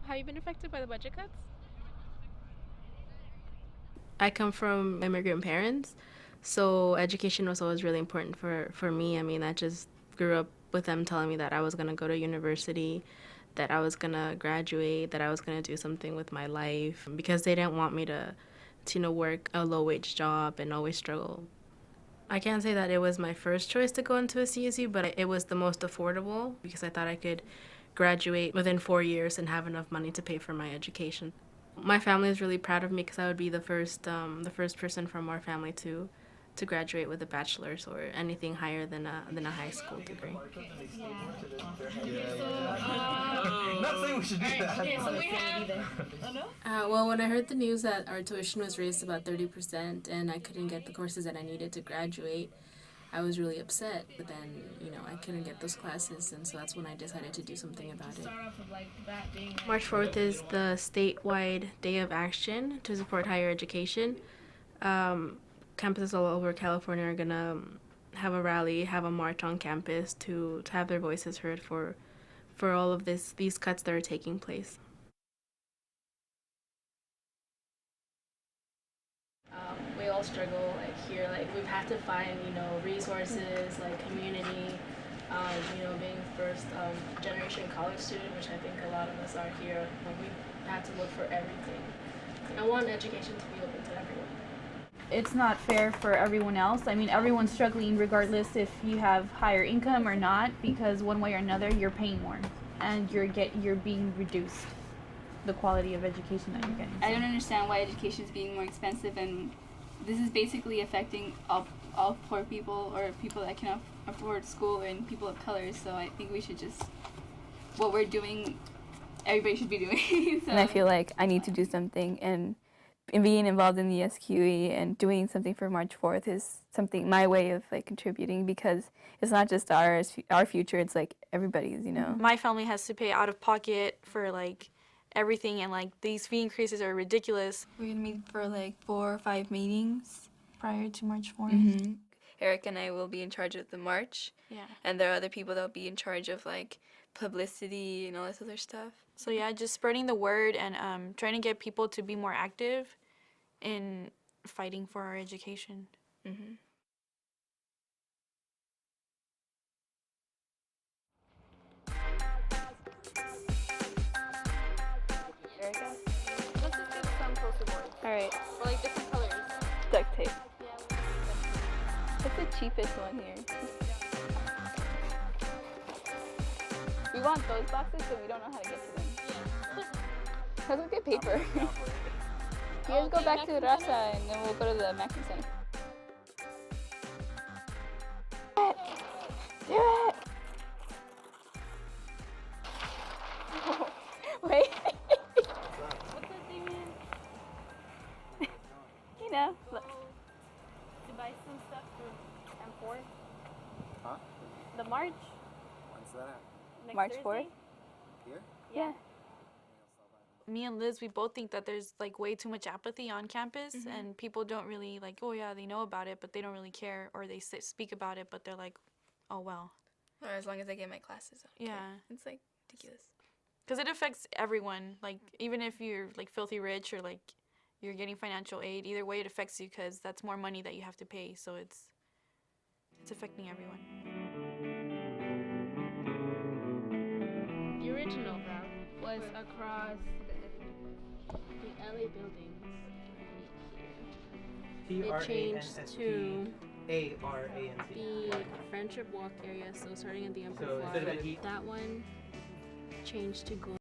Have you been affected by the budget cuts? I come from immigrant parents, so education was always really important for me. I mean, I just grew up with them telling me that I was gonna go to university, that I was gonna graduate, that I was gonna do something with my life, because they didn't want me to work a low-wage job and always struggle. I can't say that it was my first choice to go into a CSU, but it was the most affordable because I thought I could graduate within 4 years and have enough money to pay for my education. My family is really proud of me because I would be the first person from our family to graduate with a bachelor's or anything higher than a high school degree. Not saying we should do that. Okay, so we have. Well, when I heard the news that our tuition was raised about 30% and I couldn't get the courses that I needed to graduate, I was really upset. But then, I couldn't get those classes, and so that's when I decided to do something about it. March 4th is the statewide day of action to support higher education. Campuses all over California are gonna have a rally, have a march on campus to have their voices heard for all of these cuts that are taking place. We all struggle here. We've had to find resources like community. Being first generation college student, which I think a lot of us are here. We've had to look for everything. I want education to be open to everyone. It's not fair for everyone else. I mean, everyone's struggling regardless if you have higher income or not, because one way or another you're paying more and you're being reduced the quality of education that you're getting. I don't understand why education is being more expensive, and this is basically affecting all poor people or people that cannot afford school and people of color. So I think we should just, what we're doing, everybody should be doing. So. And I feel like I need to do something, and being involved in the SQE and doing something for March 4th is something, my way of contributing, because it's not just our future, it's everybody's, My family has to pay out of pocket for everything, and these fee increases are ridiculous. We're gonna meet for 4 or 5 meetings prior to March 4th. Mm-hmm. Eric and I will be in charge of the march. Yeah. And there are other people that will be in charge of publicity and all this other stuff. So yeah, just spreading the word and trying to get people to be more active in fighting for our education. Mm-hmm. Erica? Let's just get some poster boards. Alright. Or different colors. Duct tape. Yeah. What's the cheapest one here? We want those boxes, but we don't know how to get to them. Yeah. Let's get paper. You guys go back to Raza and then we'll go to the Maxim Center. Do it! Wait. What's that thing in? Look. To buy some stuff for M4. Huh? The march. When's that at? Next March Thursday. 4th? Here? Yeah. Me and Liz, we both think that there's way too much apathy on campus, and people don't really oh yeah, they know about it, but they don't really care, or they speak about it, but they're oh well. Or as long as I get my classes. Okay. Yeah. It's ridiculous. Because it affects everyone. Even if you're filthy rich or you're getting financial aid, either way it affects you because that's more money that you have to pay. So it's affecting everyone. The original route was across the LA buildings right here. It changed to the Friendship Walk area, so starting at the Emperor Walk. That one changed to Gold.